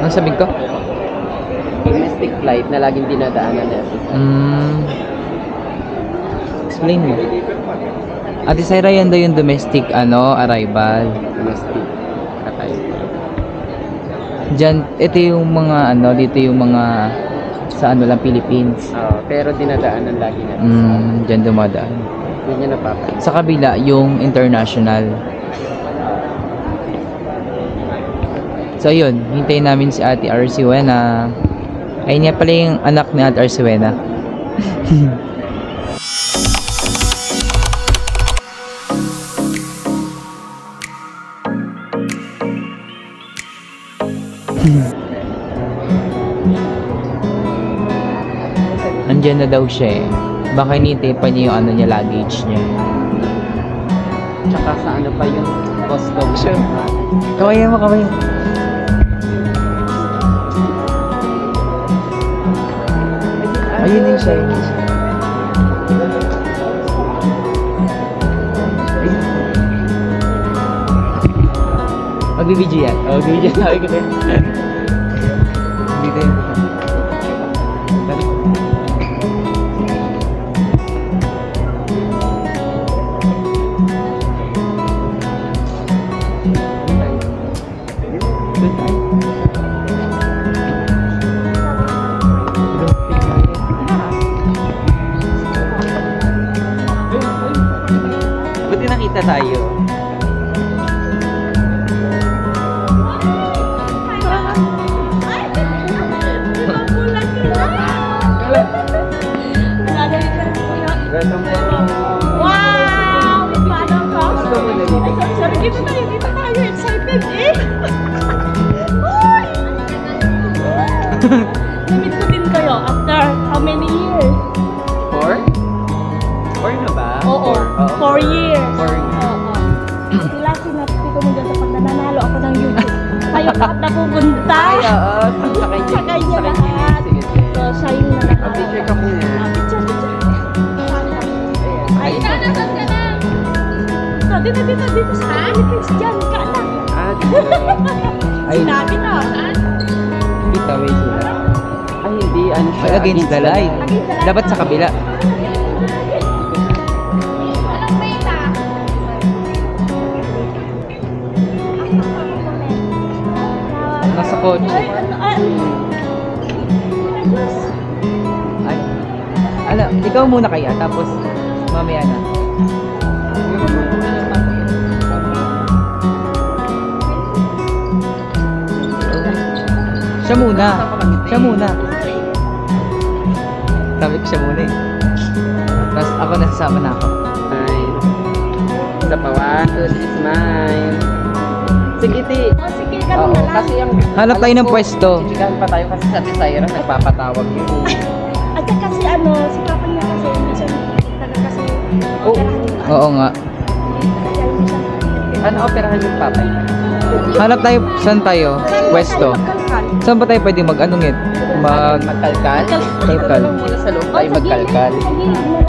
Ano sabihin ko? Domestic flight na laging dinadaanan natin. Explain mo. Ate Syra, yan daw yung domestic arrival. Domestic arrival. Diyan, ito yung mga dito yung mga sa lang Philippines. Pero dinadaanan lagi natin. Diyan dumadaan. Hindi niya napapansin. Sa kabila, yung international. So yun, hintayin namin si Ate Arsiwena. Ayun nga pala yung anak ni Ate Arsiwena. Andiyan na daw siya eh. Baka hinihintay pa niya yung niya, luggage niya. Tsaka sa pa yung custom siya. Kawayan mo, kawayan. Ayun din siya, ayun siya. Magbibidyo yan. Magbibidyo sabi ko din. Dito yun. Buti nakita tayo. Wow! Paano ka? Sorry, dito tayo. Excited eh! Uy! Namit ko din kayo after how many years? 4? 4 na ba? Oo, 4 years. 4 na. Oo. Lucky na ko mo dyan sa pag nananalo ako ng YouTube. Kayo lahat na pupunta. Ay, oo. Sakay niya lahat. Sige, sige. So, siya yung nananalo. Picture ka muna. Picture. Ay, nasan ka na? So, dito sa Philippines dyan. Ka na. Dito. Ay, Sinabi na. kita, may sila. Ay, hindi. Ano siya? Ay, against the light. Dapat sa kabila. Nasa kotse. Ay. Ala, ikaw muna kaya, tapos mamaya na. Siya muna. Siya muna. Sabi ko siya muna eh. Tapos ako nasasama na ako. Smile. Isa pa, 1, 2, 3, smile. Sige, ti. Sige, ganun na lang. Kasi yung... Hanap tayo ng pwesto. Chichikahan pa tayo kasi sa Desire nagpapatawag yun. At saka kasi si Papa niya kasi hindi siya taga kasi Oo nga. Ano operahan yung papay? Hanap tayo, saan tayo? Pwesto. Saan ba tayo pwede magkalkal? Magkalkal? Kalkal. Muna sa loob tayo magkalkal.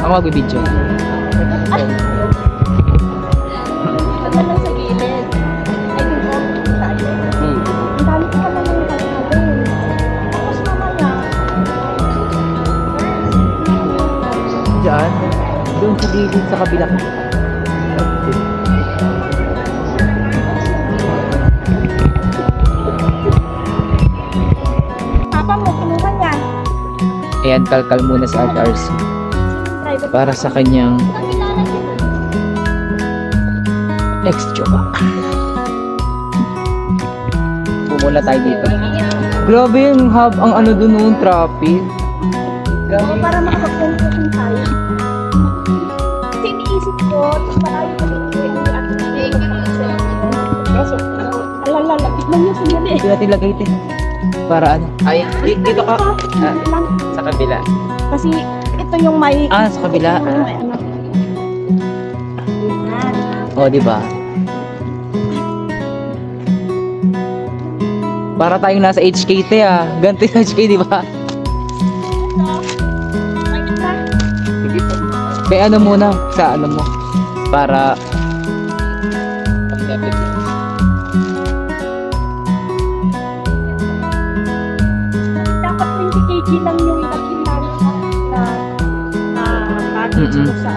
Ako magbibidyo. At lang sa gilid. Ay, din po. Tayo. Ang dami ko naman ng kalkalin. Tapos mamaya. Diyan. Doon sa gilid sa kabila. Papa mo, kinuha niya. Ayan, kalkal muna sa RRC. Para sa kanyang next job. Pumula tayo dito. Grabe yung ang doon noong traffic. Oo, para makapag-consulting tayo. Kasi iniisip ko, malayo ko din yung ating kaso, lapit lang yung sandali. Hindi natin lagay ito. Para ano? Ay, dito ka. Sa kabila. Kasi ito yung may... Sa kabila. May ano. O, di ba? Para tayong nasa HKT Ganito yung HK, di ba? Kaya ano muna, sa ano mo. Para... Niki lang yung nakita na package ko sa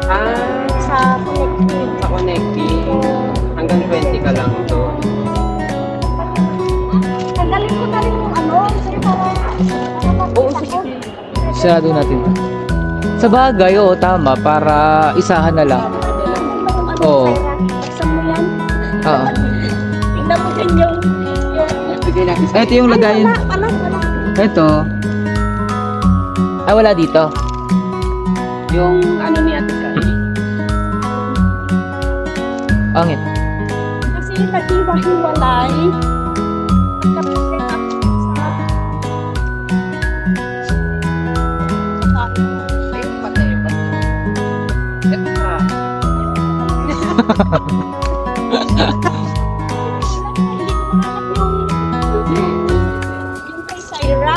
ano. Sa connecting. Sa connecting. Hanggang 20 ka lang to. Tanggalin ko na rin yung ano. Kasi para Oo, sige. Sarado natin. Sa bagay, oo, tama. Para isahan na lang. Oo. Buksan mo yan. Oo. Tingnan mo din yung Bigay na isa. Ito yung lagayin. Wala. Ito. Ay, wala dito. Yung ano ni Ate Sai. Angit. Kasi naghiwa-hiwalay. Pagka-set up sa... Ayun pati. Ito pa. Yung kay Syra.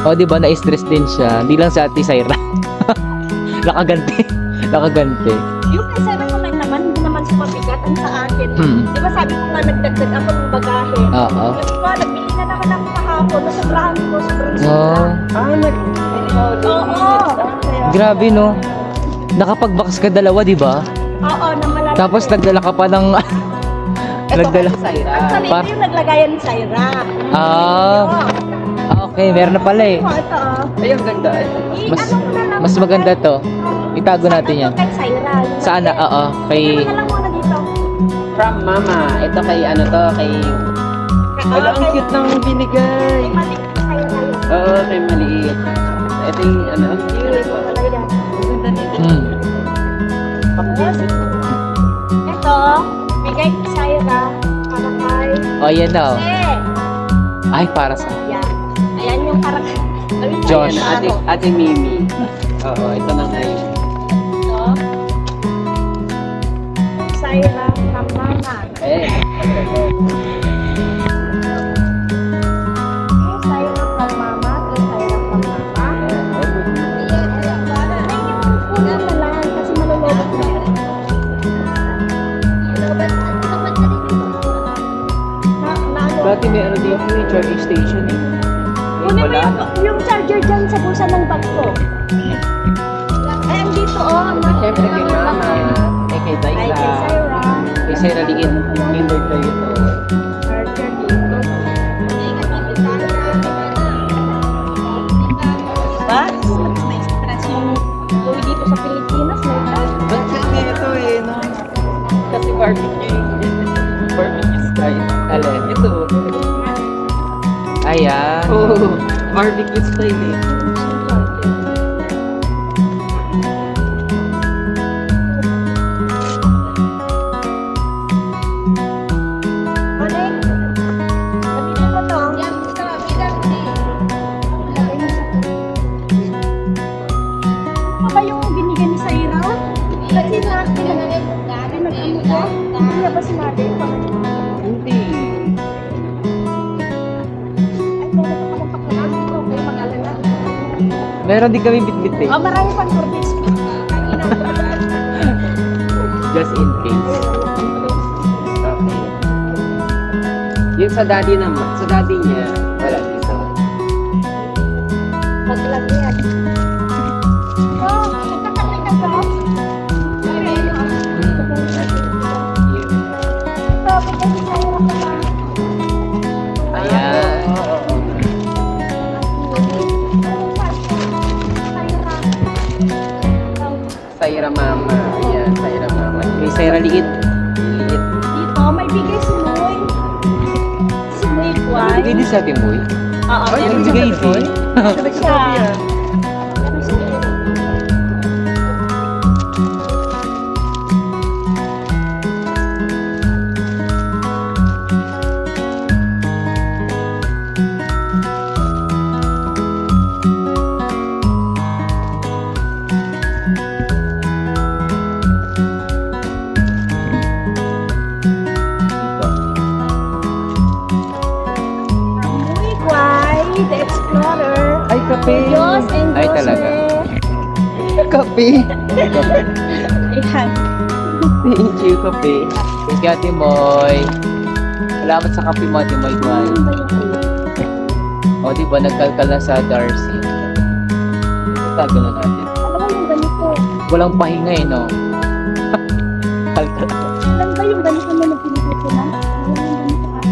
O, di ba, na-stress din siya. Hindi lang sa Ate Syra. Nakaganti. Nakaganti. Yung kay Syra ko lang naman, hindi naman siya mabigat. Ang sa akin. Di ba sabi ko nga nagdagdag ako ng bagahe. Oo. Kasi ko, nagbili na naman ako kahapon. Nasobrahan ko, sobrang sobra. Oh, Oo. grabe, no? Nakapag-box ka dalawa, di ba? Oo, na malalaki. Tapos nagdala ka pa ng... Ito nagdala. kay Syra. Actually, Pa- ito yung naglagayan ni Syra. Ah, okay. Meron na pala eh. Oo, ito. Ay, ang ganda. Mas, Ano ko na lang. mas maganda to. Itago natin yan. Kay Syra. Saan na? Oo. Kay... Ito na lang muna dito. From Mama. Ito kay ano to, kay... Wala, ang cute ng binigay. Kay Malik kay Syra yun. Oo, kay maliit. Ito yung ano, ang cute. Ayan. Hmm. Ito, bigay kay Syra. Para kay... O, yan na. Oh. Jose. Ay, para sa... Ayan. Ayan yung parang... Josh. Ayan, Ate Mimi. Oo, ito na ngayon. Ito. Syra from Mama. Eh, Syra from Mama. Syra from Mama. Kunin na lang kasi malulobot na. Dati may ano dito yung charging station eh. Kunin mo yung charger dyan sa bulsa ng bag ko. Ay, andito oh. siyempre kay Mama. Eh, kay Ay, kay Daisa. Syra. Kay Syra Liit. Kinder kayo to. Charger dito. Diba? May stress yung tuwi dito sa Pilipinas. Ba't kasi ito eh, no? Kasi barbecue. Barbecue style. Alin, ito. Ayan. Oh, barbecue style eh. Balik. Nabili ko to. Ano ba yung binigyan ni Syra? Kasi nag-ano ko? Hindi na ba sinabi? Hindi. Ay, meron pa akong paklaman. Okay, mag-alala. Meron din kami bit-bit eh. Oh, marami pang service. Just in case. Okay. Yung sa daddy naman, sa daddy niya, wala dito. Maglagyan. Oh, magkakali ka ba? Okay. Yun. Ito, bigay ni Syra ko ba? Ayan. Syra Mama. Ayan, Syra Mama. Kay Syra Liit. Liit. Dito, may bigay si Moy. Si Moy Guay. Bigay din sa atin, boy. Oo, Ay, meron bigay siya. din. Siya. Ano siya? Moy Guay, the explorer. Ay, kape. Diyos and Ay, Jose. talaga. Kape. Ayan. Thank you, kape. Thank you, Ate Moy. Salamat sa kape mo, Ate May Guay. O, di ba, nagkalkal na sa Darcy. Tago na natin. Ano ba yung ganito? Walang pahinga eh, no? Kalkal. Ilan ba yung ganito na nagpinigil ko na? Ano yung ganito ata?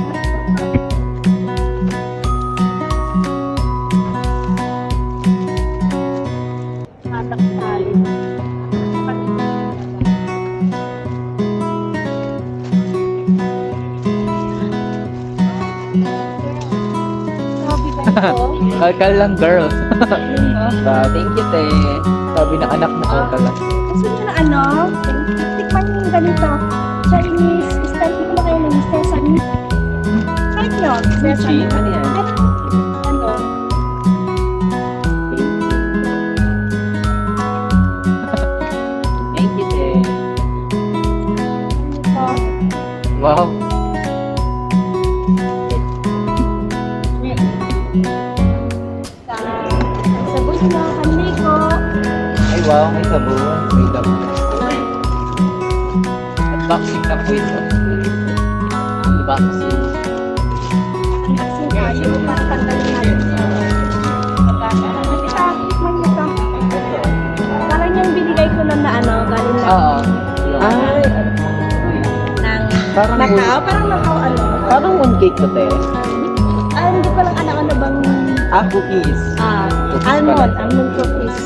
Atak tali. Grabe ganito. Kalkal lang, girl. Thank you, te. Sabi ng anak mo, kalkal lang. Gusto nyo na ano? Tikman nyo yung ganito. Chinese style. Hindi ko na kayo ng sesame. Try nyo. Sesame. Ano yan? Ano? Thank you, te. Ito. Wow. Sabon nyo. Kanli ko. Ay, wow. May sabon. May damo. At boxing na po ito. Boxing. Unboxing tayo para tanggalin natin sa pagkakaroon. Ito, tikman nyo to. Parang yung binigay ko na ano, galing lang Oo. Ay, ng Parang Macau. Parang Macau ano. parang mooncake to, te. Hindi ko lang alam ano bang Cookies. almond cookies.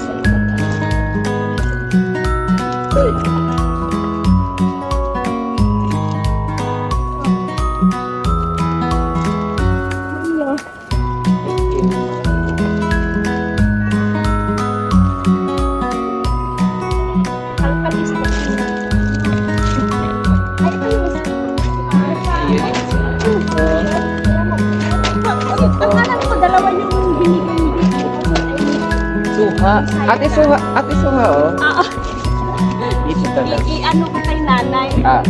Ano? Kalkalis ko. Ay, ito yung akala ko dalawa yung binigay dito. Suha. Ate Suha. Ate Suha, oh. Oo. Ito talaga. I-ano ko kay nanay. Ah?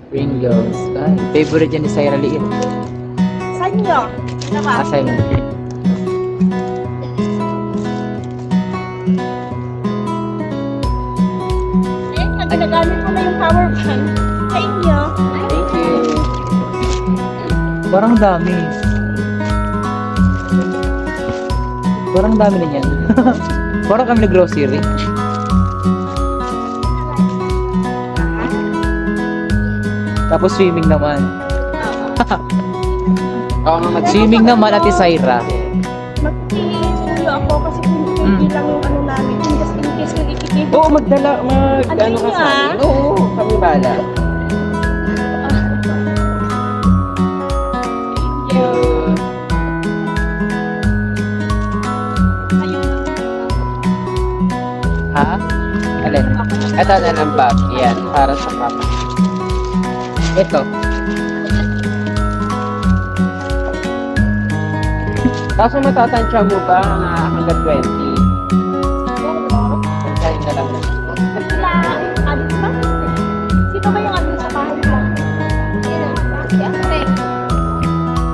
Pringles. Ay, favorite yan ni Syra Liit. Saan nyo? Diba? Asay mo. Ayun, ginagamit ko na yung power bank. Sa inyo. Thank you. Parang dami. Parang dami na yan. Parang kami nag-grocery. Tapos swimming naman. Oo, nga Swimming naman, Ate Syra. Magpipisuyo ako kasi kung hindi lang yung ano namin. Kung just in case kung ikikip. Oo, magdala, Ano ano ka yun, sa ah? amin? Oo, kami bala. Ha? Alin? Ito na lang bag. Yan, para sa papa. Ito. Kaso matatansya mo ba hanggang 20? Pagkain na lang. Sila, alis ba? Sino ba yung alis sa bahay mo? Si Ate.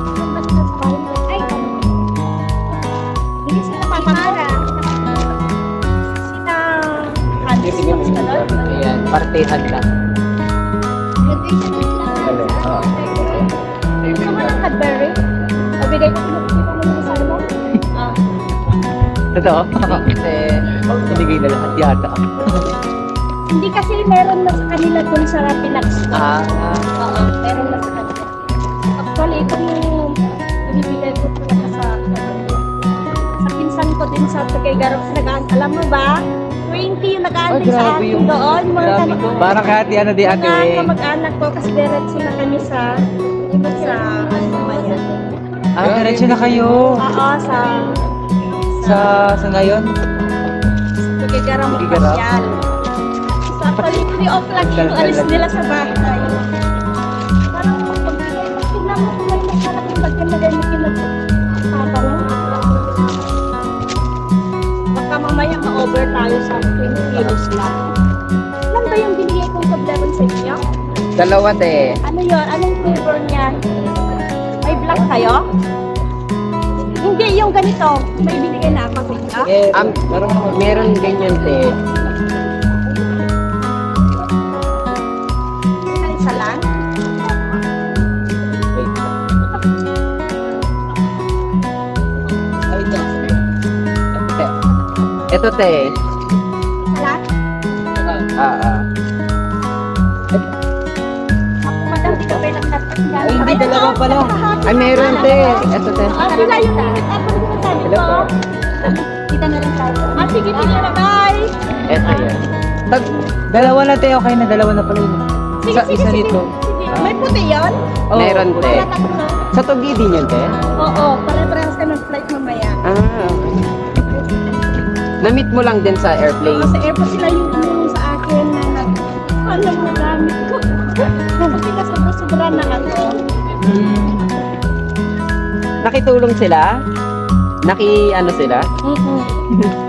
Sino ba sila sa bahay mo? Ay! Hindi sila mamara. Sina Hans. Sige, sige. Sila doon? Ayan, partehan lang. Oo. Gusto mo ng Cadbury? Pabigay ko pinagpipita mo sa ano? Ah. Totoo? Kasi, Sinigay na lahat yata. Hindi kasi meron na sa kanila dun sa Pinax. Oo, meron na sa kanila. Actually, ito yung binibigay ko talaga sa pinsan ko din sa Tagaygarok sa nagaan. Alam mo ba? 20 yung nag-aantay sa grabe akin yung- doon. Mga grabe to. Parang kahit ano di Ate mga Weng. kamag-anak ko kasi diretso na kami sa ano naman yan. Ah, diretso na kayo. Oo, Sa ngayon? Tagaygarok Tagaygarok? Pasyal. So actually, free off lang yung alis nila sa bahay. Parang pagbigay, tignan mo kung may masarap yung bagyan na ganyan pinag-papa mo. Baka mamaya ma-over tayo sa 20 kilos lang. Ilan ba yung binigay kong Toblerone sa inyo? dalawa, te. Ano yun? Anong flavor niyan? May black kayo? Hindi, yung ganito. May binigay na ako sa inyo. Meron ganyan, te. Ito, te. Wala? Ako, madam, di ka ba nagtatas yan? Ay, hindi, dalawa pala. Ay, meron, te. Ito, te. Sila yung Hello po. Kita na lang tayo. Sige, bye! Ito yan. Dalawa na tayo, okay na, dalawa na pala yun. Isa nito. May puti yan? Meron, te. Wala tatlo. Sa Tugi din yun, te? Oo, pare-parehas ka ng flight mamaya. Okay. Na-meet mo lang din sa airplane. Sa airport sila yung tumulong sa akin na alam mo gamit ko. Kasi ka sobra-sobra na ano. Nakitulong sila? Ano sila?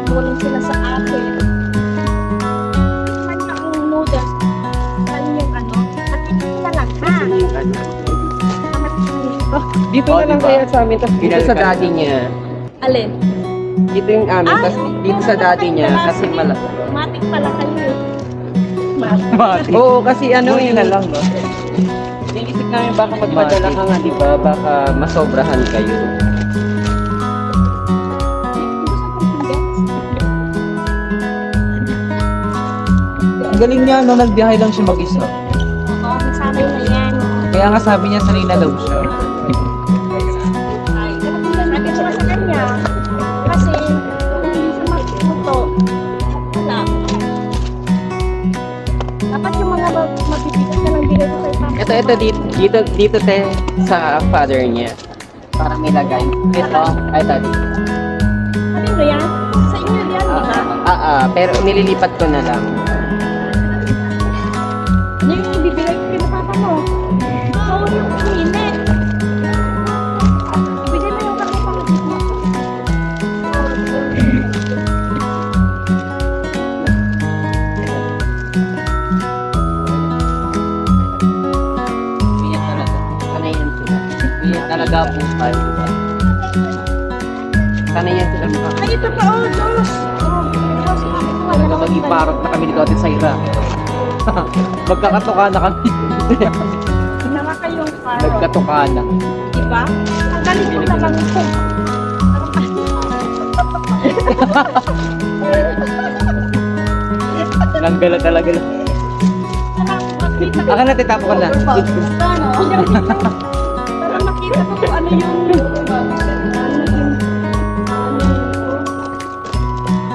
Tumulong sila sa akin. Kanya ang noodles. Kanya yung ano. At ito na lang ha. Dito na lang kaya sa amin, tapos dito sa daddy niya. Alin? Dito yung amin, tapos dito sa daddy niya, kasi malaki. Matik pala kayo eh. Oo, kasi ano Yun yun na lang, no? Inisip namin baka magpadala ka nga, di ba? Baka masobrahan kayo. Ang galing niya, no? Nagbiyahe lang siya mag-isa. Oo, nasanay na yan. Kaya nga sabi niya, sanay na daw siya. Sabi ko nga sa kanya, kasi kung hindi siya matuto, wala. Dapat yung mga mabibigyan na lang bilay ko kay Papa. Ito, dito te, sa father niya. Para may lagay. Ito, dito. Ano ba yan? Sa inyo yan, di ba? Pero nililipat ko na lang. Ano yung ibibigay ko kay Papa mo? Oo, yung init. Ibigay mo yung kami pang-ibig mo. Sanay yan sila. Talaga buhay. Sanay yan sila mukha. Ay, ito pa, oh, Diyos! Oh, Diyos, Talaga mag-iparot na kami dito atin sa ira. Magkakatuka na kami. Ginawa kayong parot. Nagkatuka na. Diba? Ang galing ko naman ito. Langgala talaga. Akin na, titapo ko na. Para makita ko kung ano yung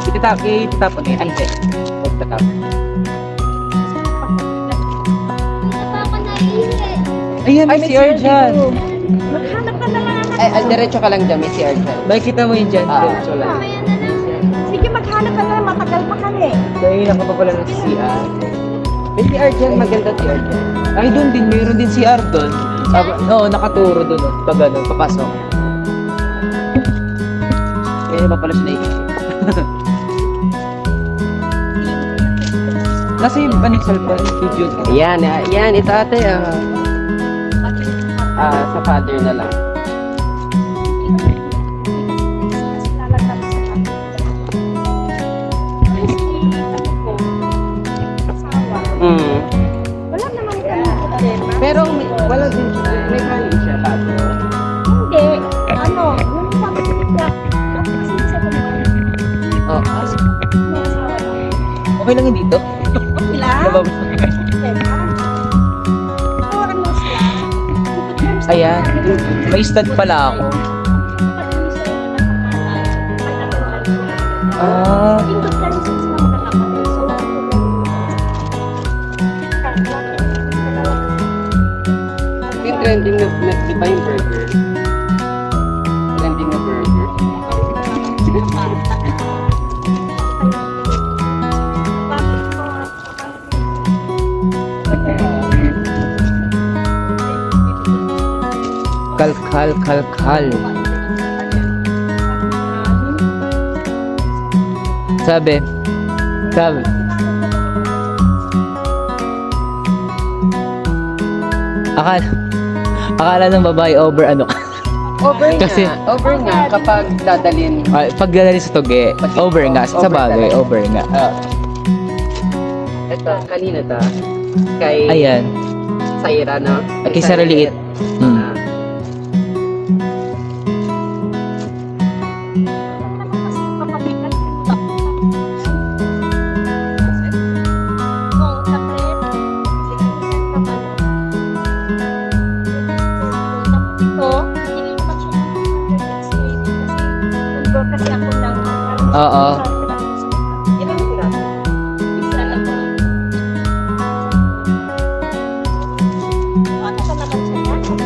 Ititapo niya. Ay, hindi. Magtatapo. Ayan, may CR dyan. maghanap ka na lang anak. Ay, diretso ka lang dyan, may CR dyan. Makikita mo yun dyan. Diretso lang. Sige, maghanap ka na lang. Matagal pa kami. Dahil ako pa pala ng CR. May CR dyan, maganda CR dyan. Ay, doon din. Mayroon din CR doon. Oo, nakaturo doon. Pag ano, papasok. Kaya pa pala siya naisip. Nasa yung panik cellphone, video. Yan, ito ate. Sa father na lang. Wala naman kami problema. Pero wala din siya. May kanin siya, tato. Hindi. Ano? Yung sabi ko niya. Kasi sa kumbahan. Oh, May asawa na. Okay lang yun dito. Okay lang. Nabab- Diba? O ano sila? Ayan. May stud pala ako. Ah. Indot ka rin sila mga kakapatid. So, yung trending na, di ba yung burger? Trending na burger. Kalkal. Sabi. Akala ng babae over ano. Kasi- Over nga kapag dadalhin. Pagdadali sa toge, over nga. Sa bagay, over nga. Ito, kanina ta. Kay Ayan. Saira, no? Kay Sarah Liit. Ah. Oo. Ilan yung piraso? Isa lang po. Ano ka naman siya?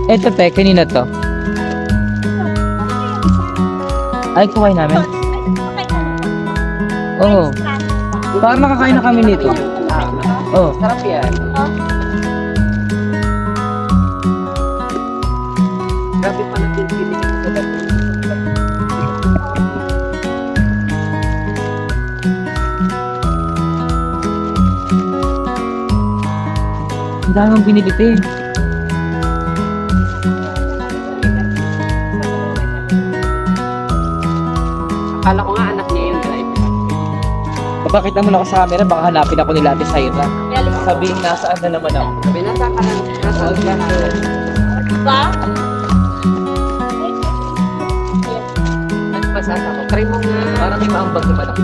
Eto te, kanina to. Ay, kumain namin. Oo. Parang nakakain na kami nito. Oo. Sarap yan. Grabe pa natin piliin sa dati. Ang dami mong binili te. Akala ko nga anak niya yung drive. Papakita mo na ako sa camera, baka hanapin ako nila Ate Saira. Sabihin nasaan na naman ako. Sabi na sa kanan. Nasa ulan na. Ba? Nagpasat ako. Try mo nga. Parang may maambag naman ako.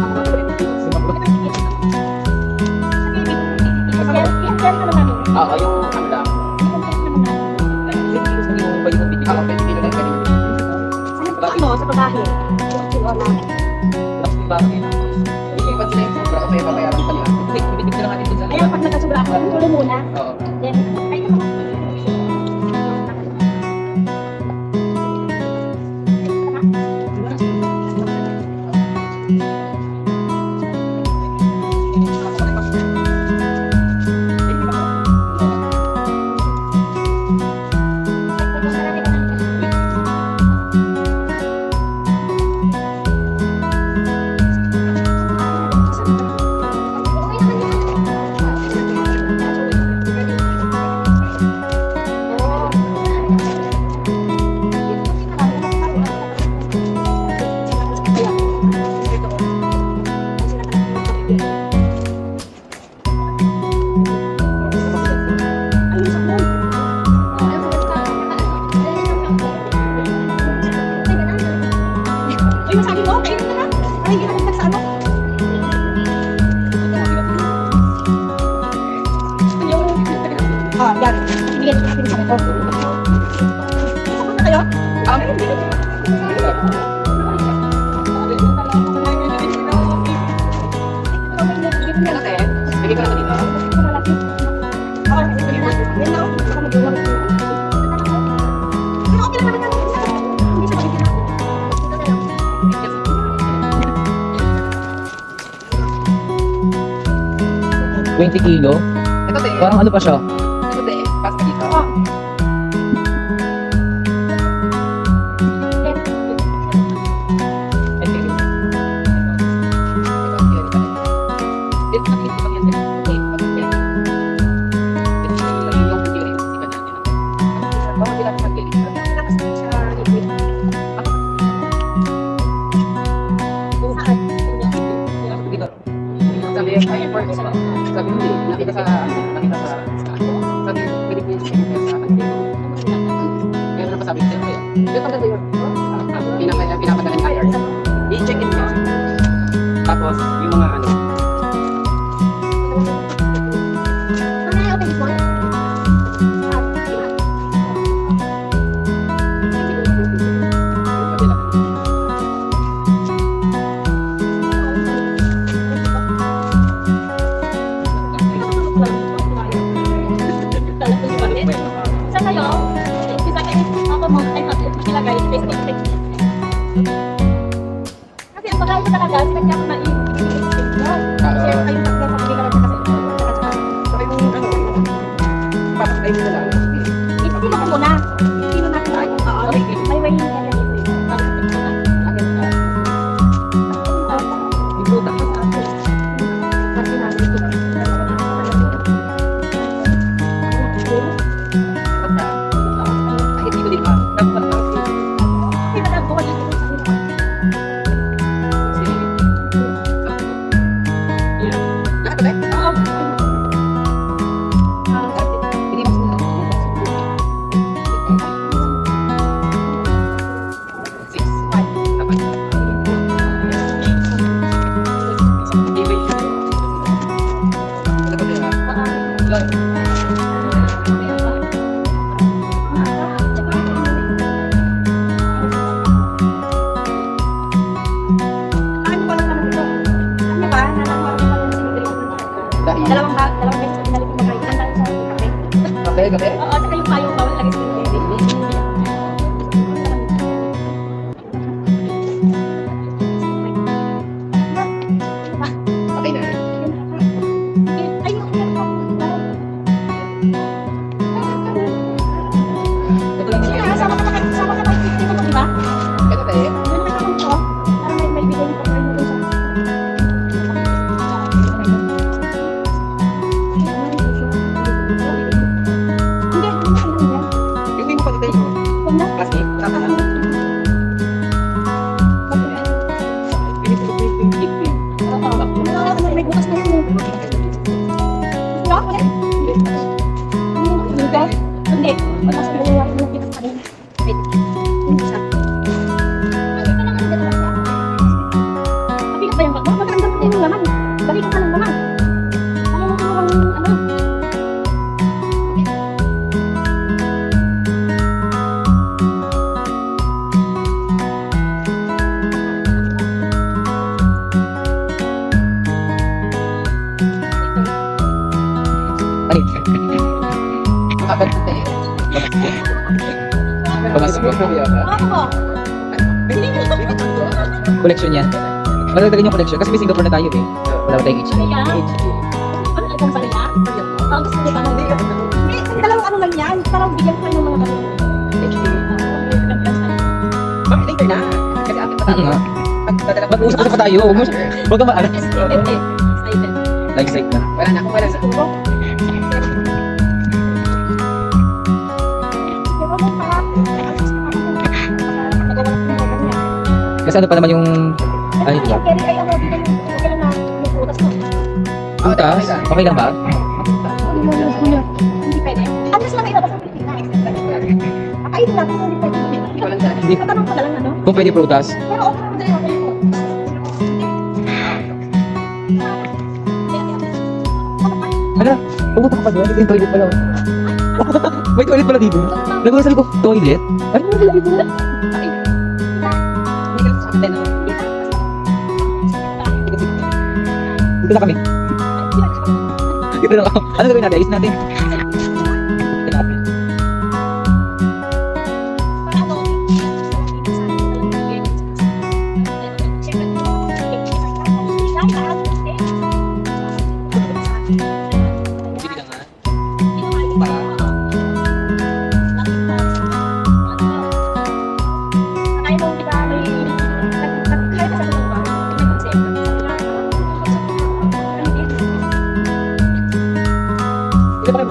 Oo, yung ano lang. Yung ba yung video? Oo, pwede kilo lang kanina. Sa babae. Tapos di ba ako yun? Hindi pa sila yung sobra kasi papayaran pa nila. Bibitig na lang natin dun sa Ayun, pag nagkasubra ako, tuloy muna. Oo. Then, ay, Uy, masabi mo, kayo na lang. Ay, hindi na sa ano. Yan. Bigyan ko natin sa ito. Saan na kayo? Bigay ko na dito. Okay lang naman. Hindi sa pagkita. 20 kilo. Ito te. Parang ano pa siya? Ito te. Pas ka dito. Sabi mo, nakita sa sabi Philippines sa kaya napasabi ko sa'yo yun pagkata yun pinapadala ng IRS i-check in mo tapos yung mga ano Sa kayo, isa kayo ako mo ay ilagay sa Facebook. Kasi ang bagay ko talaga, sinadya ko na i-Facebook mo. Share kayo sa kanila kasi sabi mo ano papatay mo na lang sino ko muna? Sino natin? May way yung kanya dito eh. ibuta ka sa atin Kasi natin ito. ay hindi ko din dapat na. Plastic. Tama na. May bukas na yun. Gusto ko ulit? Hindi. Mas pinagawa ko ng pinagparin. Wait. Isa. Mabigat ba yung bag mo? Magandang pa yung laman. Balik ka ng laman. Ano mo ang ano? Kapag ito eh. Pamasok. Ako. Collection yan. Madagdagan yung collection kasi may Singapore na tayo eh. Wala ba tayong HD? Ano yan? Ano itong pala yan? Ang gusto niyo pa na hindi. Hindi, dalawang ano lang yan. Parang bigyan ko ng mga ganun. Bakit later na? Kasi akin pa tayo. Mag-uusap pa tayo. Huwag ka maalas. Excited. Like site na. Wala na ako, wala na. Siguro kung pa, Kasi ano pa naman yung... Ay, diba? Carry ay ano, dito yung kailan na yung prutas mo. Butas? Okay lang ba? Hindi pwede. Unless lang ilabas ang Pilipinas. Kakainin natin kung hindi pwede. Walang dyan. Hindi. Tatanong ko na lang ano. Kung pwede prutas. Pero okay, hindi okay po. Ano? Pumunta ka pa doon? Ito yung toilet pala. May toilet pala dito. Nag-uusal ko, toilet? Ano yung toilet dito? Hindi ka sa akin. Dito na kami. Dito na ako. Ano gawin natin? Ayos natin. Dito natin. Bili ka nga. Dito pa rin.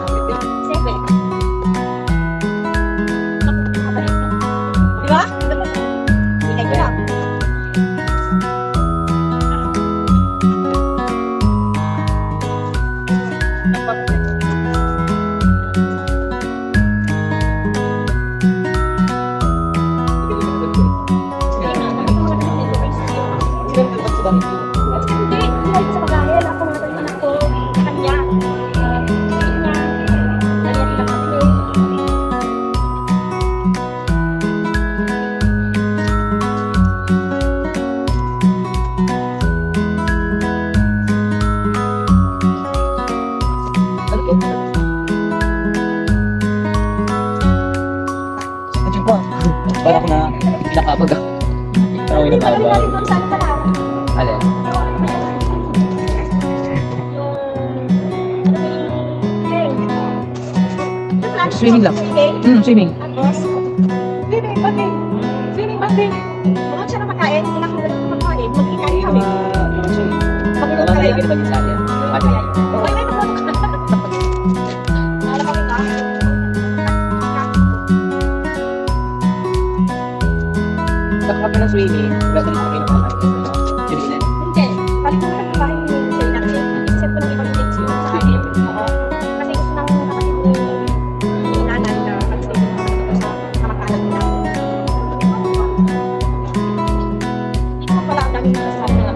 Para ako na nakapag ako yung nababa. Alin? Swimming lang. Swimming. Swimming, banding. Swimming, banding. Kung siya na makain, kung makain, mag-ikain kami. Pagkakot ka rin. Uy, may magkakot ka. Alam kami ba? Kapag ka ng swimming, pwede rin kami naman. Hindi. Balik mo na sa bahay ni Shay natin. Isip ko ng ibang dates yun sa akin. Oo. Kasi gusto ng kapatid ni nanay na mag-stay ko sa kamakalan nila. Hindi ko pala ang daming nasasabi na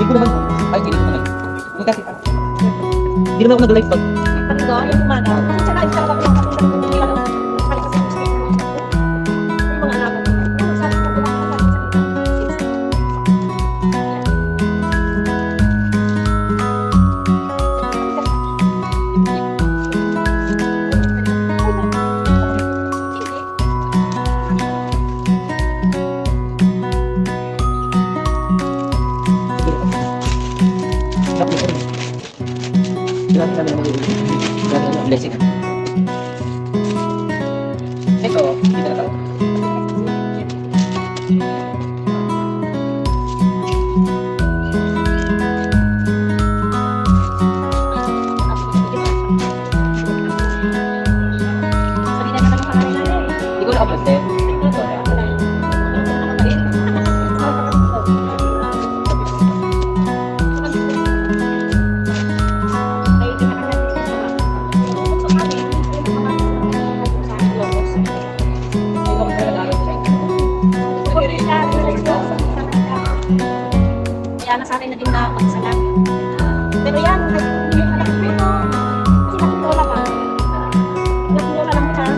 Hindi ko naman. Ay, hindi ko naman. Kasi, hindi naman ako nag-live pag. Pagdo, yung umaga. Tsaka isa ka lang kapag nila. Balik kasi yung state. Yung mga alaman. Sabi ko, Grabe sabi naman yung blessing. Ito, dito na tayo. Hindi ko na-upload din. Kaya nasanay na din na magsalat. Pero yan, yung anak ko ito, sinakulola pa. Sinakulola lang siya.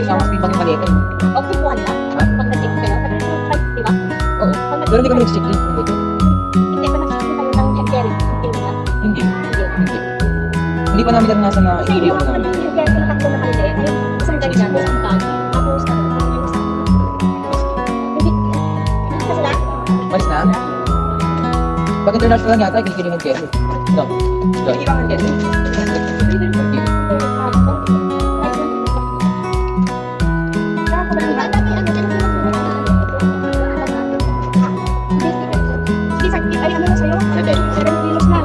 Sa mas pibang yung maliit eh. Okay, buwan lang. Pag nag-check kayo, di ba? Oo. Pero hindi kami nag-check in. Hindi pa nag-check kayo ng healthcare. Hindi. Hindi pa namin naranasan na Kasi i-video yung ko mga namin. healthcare ko natakbo na maliit, yung isang gabi na, isang tag, tapos hindi ka sila. Malis na? Pag international nga tayo, kikiling ng kero. No. Hindi ba ang kero? Ay, ano na sa'yo? 7 kilos na.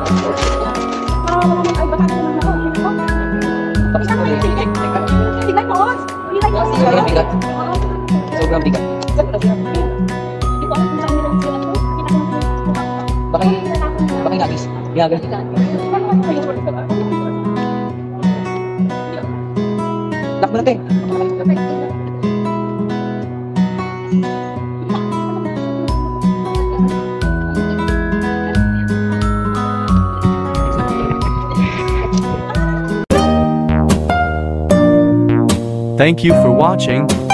Para wala naman, ay, baka naman ako. Tapos na ulit. Tignan mo! Tignan mo! Sobrang bigat. Sobrang bigat. Hindi ko alam kung saan nila sila to. Baka yung nagis. Ginagal. Lock mo na tayo. Thank you for watching.